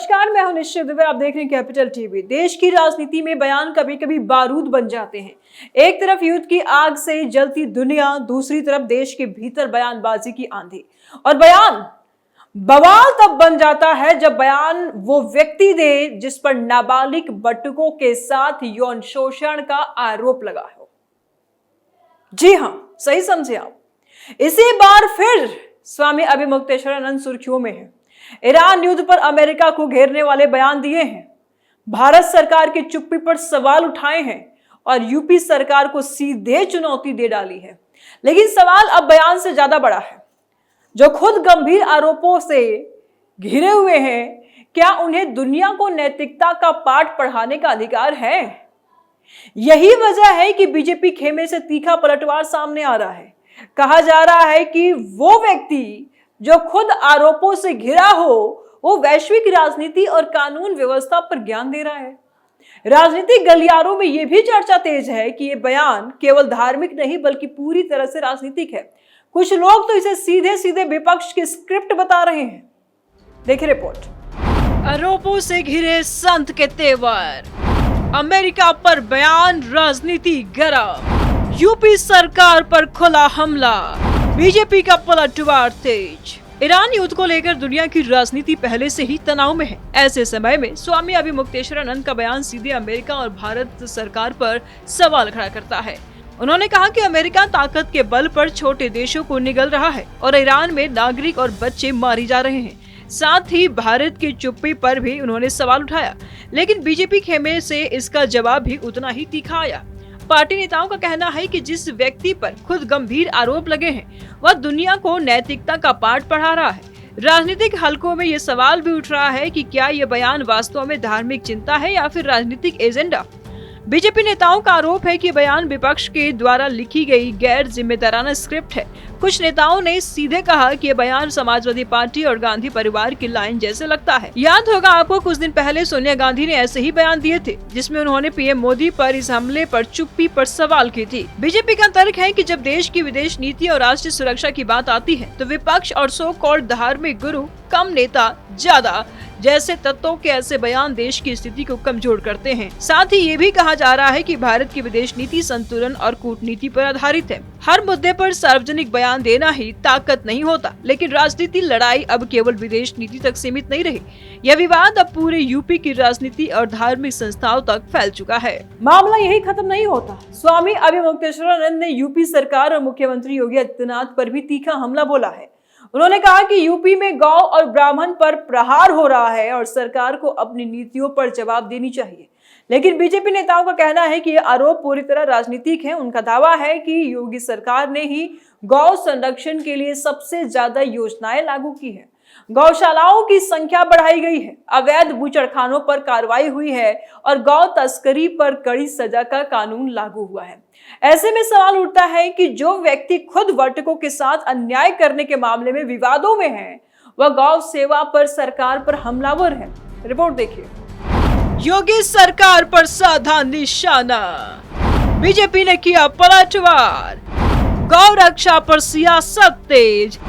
नमस्कार, मैं हूं निश्चित दुबे। आप देख रहे हैं कैपिटल टीवी। देश की राजनीति में बयान कभी कभी बारूद बन जाते हैं। एक तरफ युद्ध की आग से जलती दुनिया, दूसरी तरफ देश के भीतर बयानबाजी की आंधी। और बयान बवाल तब बन जाता है जब बयान वो व्यक्ति दे जिस पर नाबालिग बटुकों के साथ यौन शोषण का आरोप लगा हो। जी हां, सही समझे आप। इसी बार फिर स्वामी अभिमुक्तेश्वरानंद सुर्खियों में है। ईरान युद्ध पर अमेरिका को घेरने वाले बयान दिए हैं, भारत सरकार की चुप्पी पर सवाल उठाए हैं और यूपी सरकार को सीधे चुनौती दे डाली है। लेकिन सवाल अब बयान से ज्यादा बड़ा है। जो खुद गंभीर आरोपों से घिरे हुए हैं, क्या उन्हें दुनिया को नैतिकता का पाठ पढ़ाने का अधिकार है? यही वजह है कि बीजेपी खेमे से तीखा पलटवार सामने आ रहा है। कहा जा रहा है कि वो व्यक्ति जो खुद आरोपों से घिरा हो, वो वैश्विक राजनीति और कानून व्यवस्था पर ज्ञान दे रहा है। राजनीतिक गलियारों में यह भी चर्चा तेज है कि ये बयान केवल धार्मिक नहीं बल्कि पूरी तरह से राजनीतिक है। कुछ लोग तो इसे सीधे सीधे विपक्ष की स्क्रिप्ट बता रहे हैं। देखिए रिपोर्ट। आरोपों से घिरे संत के तेवर, अमेरिका पर बयान, राजनीति गरम, यूपी सरकार पर खुला हमला, बीजेपी का पलटवार तेज। ईरान युद्ध को लेकर दुनिया की राजनीति पहले से ही तनाव में है। ऐसे समय में स्वामी अभिमुक्तेश्वरानंद का बयान सीधे अमेरिका और भारत सरकार पर सवाल खड़ा करता है। उन्होंने कहा कि अमेरिका ताकत के बल पर छोटे देशों को निगल रहा है और ईरान में नागरिक और बच्चे मारे जा रहे हैं। साथ ही भारत की चुप्पी पर भी उन्होंने सवाल उठाया, लेकिन बीजेपी खेमे से इसका जवाब भी उतना ही तीखा आया। पार्टी नेताओं का कहना है कि जिस व्यक्ति पर खुद गंभीर आरोप लगे हैं, वह दुनिया को नैतिकता का पाठ पढ़ा रहा है। राजनीतिक हलकों में ये सवाल भी उठ रहा है कि क्या ये बयान वास्तव में धार्मिक चिंता है या फिर राजनीतिक एजेंडा। बीजेपी नेताओं का आरोप है कि बयान विपक्ष के द्वारा लिखी गई गैर जिम्मेदाराना स्क्रिप्ट है। कुछ नेताओं ने सीधे कहा कि ये बयान समाजवादी पार्टी और गांधी परिवार की लाइन जैसे लगता है। याद होगा आपको, कुछ दिन पहले सोनिया गांधी ने ऐसे ही बयान दिए थे, जिसमें उन्होंने पीएम मोदी पर इस हमले पर चुप्पी पर सवाल की थी। बीजेपी का तर्क है कि जब देश की विदेश नीति और राष्ट्रीय सुरक्षा की बात आती है, तो विपक्ष और सो कॉल्ड धार्मिक गुरु कम नेता ज्यादा जैसे तत्वों के ऐसे बयान देश की स्थिति को कमजोर करते हैं। साथ ही ये भी कहा जा रहा है कि भारत की विदेश नीति संतुलन और कूटनीति पर आधारित है। हर मुद्दे पर सार्वजनिक बयान देना ही ताकत नहीं होता, लेकिन राजनीति लड़ाई अब केवल विदेश नीति तक सीमित नहीं रही। यह विवाद अब पूरे यूपी की राजनीति और धार्मिक संस्थाओं तक फैल चुका है। मामला यही खत्म नहीं होता। स्वामी अभिमुक्तेश्वरानंद ने यूपी सरकार और मुख्यमंत्री योगी आदित्यनाथ पर भी तीखा हमला बोला है। उन्होंने कहा कि यूपी में गौ और ब्राह्मण पर प्रहार हो रहा है और सरकार को अपनी नीतियों पर जवाब देनी चाहिए। लेकिन बीजेपी नेताओं का कहना है कि ये आरोप पूरी तरह राजनीतिक है। उनका दावा है कि योगी सरकार ने ही गौ संरक्षण के लिए सबसे ज्यादा योजनाएं लागू की है, गौशालाओं की संख्या बढ़ाई गई है, अवैध बूचड़खानों पर कार्रवाई हुई है और गौ तस्करी पर कड़ी सजा का कानून लागू हुआ है। ऐसे में सवाल उठता है कि जो व्यक्ति खुद वर्तकों के साथ अन्याय करने के मामले में विवादों में है, वह गौ सेवा पर सरकार पर हमलावर है। रिपोर्ट देखिए। योगी सरकार पर साधा निशाना, बीजेपी ने किया पलटवार, गौ रक्षा पर सियासत तेज,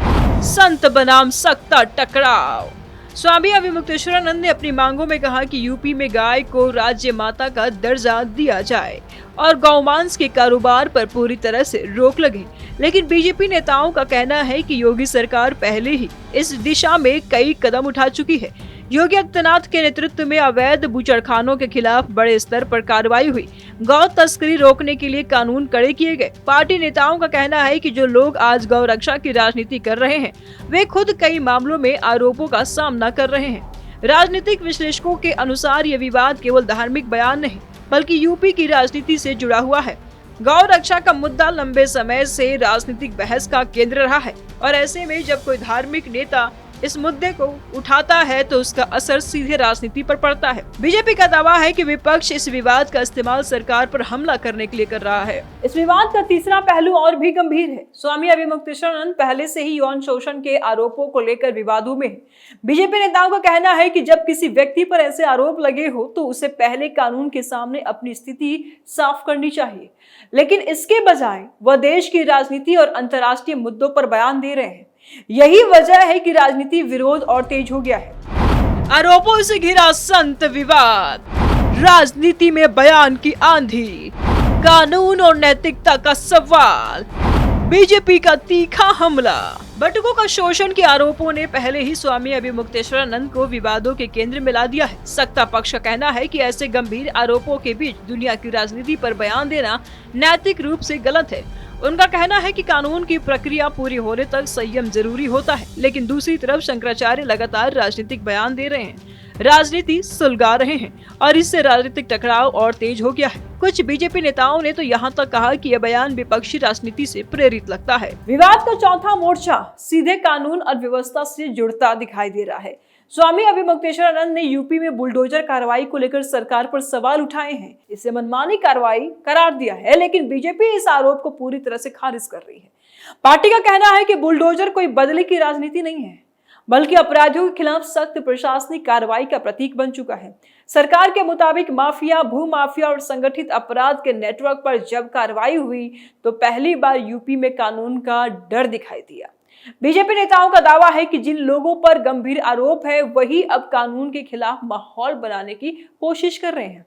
संत बनाम सत्ता टकराव। स्वामी अभिमुक्तेश्वरानंद ने अपनी मांगों में कहा कि यूपी में गाय को राज्य माता का दर्जा दिया जाए और गौमांस के कारोबार पर पूरी तरह से रोक लगे। लेकिन बीजेपी नेताओं का कहना है कि योगी सरकार पहले ही इस दिशा में कई कदम उठा चुकी है। योगी आदित्यनाथ के नेतृत्व में अवैध बूचड़खानों के खिलाफ बड़े स्तर पर कार्रवाई हुई, गौ तस्करी रोकने के लिए कानून कड़े किए गए। पार्टी नेताओं का कहना है कि जो लोग आज गौ रक्षा की राजनीति कर रहे हैं, वे खुद कई मामलों में आरोपों का सामना कर रहे हैं। राजनीतिक विश्लेषकों के अनुसार ये विवाद केवल धार्मिक बयान नहीं बल्कि यूपी की राजनीति से जुड़ा हुआ है। गौ रक्षा का मुद्दा लंबे समय से राजनीतिक बहस का केंद्र रहा है और ऐसे में जब कोई धार्मिक नेता इस मुद्दे को उठाता है तो उसका असर सीधे राजनीति पर पड़ता है। बीजेपी का दावा है कि विपक्ष इस विवाद का इस्तेमाल सरकार पर हमला करने के लिए कर रहा है। इस विवाद का तीसरा पहलू और भी गंभीर है। स्वामी अभिमुक्तेश्वरानंद पहले से ही यौन शोषण के आरोपों को लेकर विवादों में है। बीजेपी नेताओं का कहना है कि जब किसी व्यक्ति पर ऐसे आरोप लगे हो तो उसे पहले कानून के सामने अपनी स्थिति साफ करनी चाहिए, लेकिन इसके बजाय वह देश की राजनीति और अंतर्राष्ट्रीय मुद्दों पर बयान दे रहे हैं। यही वजह है कि राजनीति विरोध और तेज हो गया है। आरोपों से घिरा संत विवाद, राजनीति में बयान की आंधी, कानून और नैतिकता का सवाल, बीजेपी का तीखा हमला। बटुकों का शोषण के आरोपों ने पहले ही स्वामी अभिमुक्तेश्वरानंद को विवादों के केंद्र में ला दिया है। सत्ता पक्ष का कहना है कि ऐसे गंभीर आरोपों के बीच दुनिया की राजनीति पर बयान देना नैतिक रूप से गलत है। उनका कहना है कि कानून की प्रक्रिया पूरी होने तक संयम जरूरी होता है, लेकिन दूसरी तरफ शंकराचार्य लगातार राजनीतिक बयान दे रहे हैं, राजनीति सुलगा रहे हैं और इससे राजनीतिक टकराव और तेज हो गया है। कुछ बीजेपी नेताओं ने तो यहाँ तक कहा कि यह बयान विपक्षी राजनीति से प्रेरित लगता है। विवाद का चौथा मोर्चा सीधे कानून और व्यवस्था से जुड़ता दिखाई दे रहा है। स्वामी अभिमुक्तेश्वरानंद ने यूपी में बुलडोजर कार्रवाई को लेकर सरकार पर सवाल उठाए हैं। इसे मनमानी कार्रवाई करार दिया है, लेकिन बीजेपी इस आरोप को पूरी तरह से खारिज कर रही है। पार्टी का कहना है कि बुलडोजर कोई बदले की राजनीति नहीं है, बल्कि अपराधियों के खिलाफ सख्त प्रशासनिक कार्रवाई का प्रतीक बन चुका है। सरकार के मुताबिक माफिया, भूमाफिया और संगठित अपराध के नेटवर्क पर जब कार्रवाई हुई तो पहली बार यूपी में कानून का डर दिखाई दिया। बीजेपी नेताओं का दावा है कि जिन लोगों पर गंभीर आरोप है वही अब कानून के खिलाफ माहौल बनाने की कोशिश कर रहे हैं।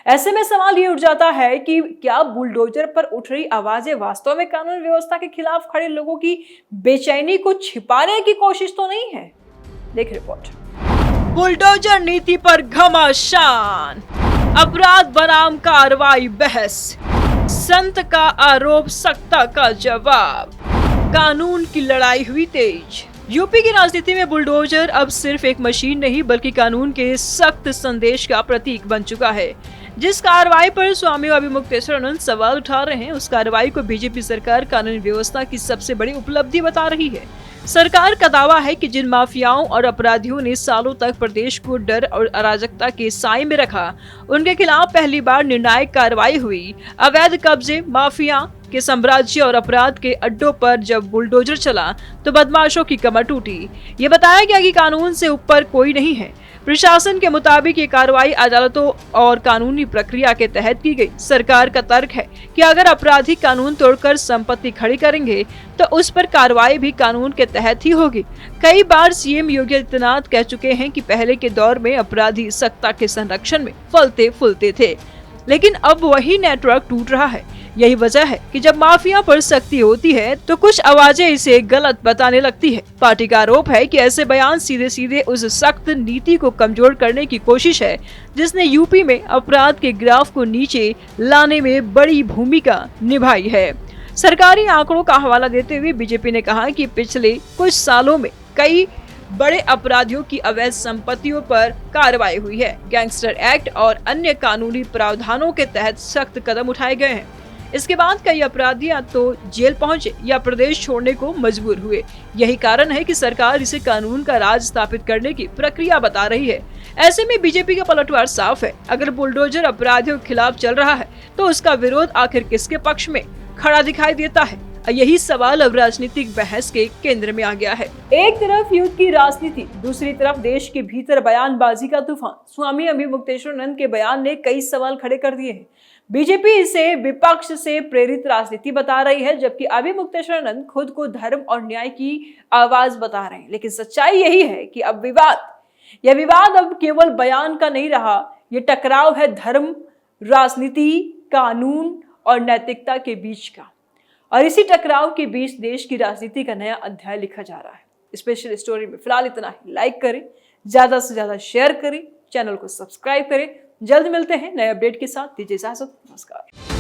ऐसे में सवाल ये उठ जाता है कि क्या बुलडोजर पर उठ रही आवाजें वास्तव में कानून व्यवस्था के खिलाफ खड़े लोगों की बेचैनी को छिपाने की कोशिश तो नहीं है? देख रिपोर्ट। बुलडोजर नीति पर घमासान, अपराध बनाम कार्रवाई बहस, संत का आरोप सत्ता का जवाब, कानून की लड़ाई हुई तेज। यूपी की राजनीति में बुलडोजर अब सिर्फ एक मशीन नहीं बल्कि कानून के सख्त संदेश का प्रतीक बन चुका है। जिस कार्रवाई पर स्वामी अभिमुक्तेश्वरानंद सवाल उठा रहे हैं, उस कार्रवाई को बीजेपी सरकार कानून व्यवस्था की सबसे बड़ी उपलब्धि बता रही है। सरकार का दावा है कि जिन माफियाओं और अपराधियों ने सालों तक प्रदेश को डर और अराजकता के साए में रखा, उनके खिलाफ पहली बार निर्णायक कार्रवाई हुई। अवैध कब्जे, माफिया के साम्राज्य और अपराध के अड्डों पर जब बुलडोजर चला तो बदमाशों की कमर टूटी। ये बताया गया कि कानून से ऊपर कोई नहीं है। प्रशासन के मुताबिक ये कार्रवाई अदालतों और कानूनी प्रक्रिया के तहत की गई। सरकार का तर्क है कि अगर अपराधी कानून तोड़कर संपत्ति खड़ी करेंगे तो उस पर कार्रवाई भी कानून के तहत ही होगी। कई बार सीएम योगी आदित्यनाथ कह चुके हैं कि पहले के दौर में अपराधी सत्ता के संरक्षण में फलते फूलते थे, लेकिन अब वही नेटवर्क टूट रहा है। यही वजह है कि जब माफिया पर सख्ती होती है तो कुछ आवाजें इसे गलत बताने लगती है। पार्टी का आरोप है कि ऐसे बयान सीधे सीधे उस सख्त नीति को कमजोर करने की कोशिश है जिसने यूपी में अपराध के ग्राफ को नीचे लाने में बड़ी भूमिका निभाई है। सरकारी आंकड़ों का हवाला देते हुए बीजेपी ने कहा कि पिछले कुछ सालों में कई बड़े अपराधियों की अवैध संपत्तियों पर कार्रवाई हुई है। गैंगस्टर एक्ट और अन्य कानूनी प्रावधानों के तहत सख्त कदम उठाए गए हैं। इसके बाद कई अपराधी या तो जेल पहुंचे या प्रदेश छोड़ने को मजबूर हुए। यही कारण है कि सरकार इसे कानून का राज स्थापित करने की प्रक्रिया बता रही है। ऐसे में बीजेपी का पलटवार साफ है। अगर बुलडोजर अपराधियों के खिलाफ चल रहा है तो उसका विरोध आखिर किसके पक्ष में खड़ा दिखाई देता है? यही सवाल अब राजनीतिक बहस के केंद्र में आ गया है। एक तरफ युद्ध की राजनीति, दूसरी तरफ देश के भीतर बयानबाजी का तूफान। स्वामी अभिमुक्तेश्वरानंद के बयान ने कई सवाल खड़े कर दिए हैं। बीजेपी इसे विपक्ष से प्रेरित राजनीति बता रही है, जबकि अभिमुक्तेश्वरानंद खुद को धर्म और न्याय की आवाज बता रहे हैं। लेकिन सच्चाई यही है कि अब यह विवाद अब केवल बयान का नहीं रहा, ये टकराव है धर्म, राजनीति, कानून और नैतिकता के बीच का। और इसी टकराव के बीच देश की राजनीति का नया अध्याय लिखा जा रहा है। स्पेशल स्टोरी में फिलहाल इतना ही। लाइक करें, ज्यादा से ज्यादा शेयर करें, चैनल को सब्सक्राइब करें। जल्द मिलते हैं नए अपडेट के साथ। दीजिए इजाजत, नमस्कार।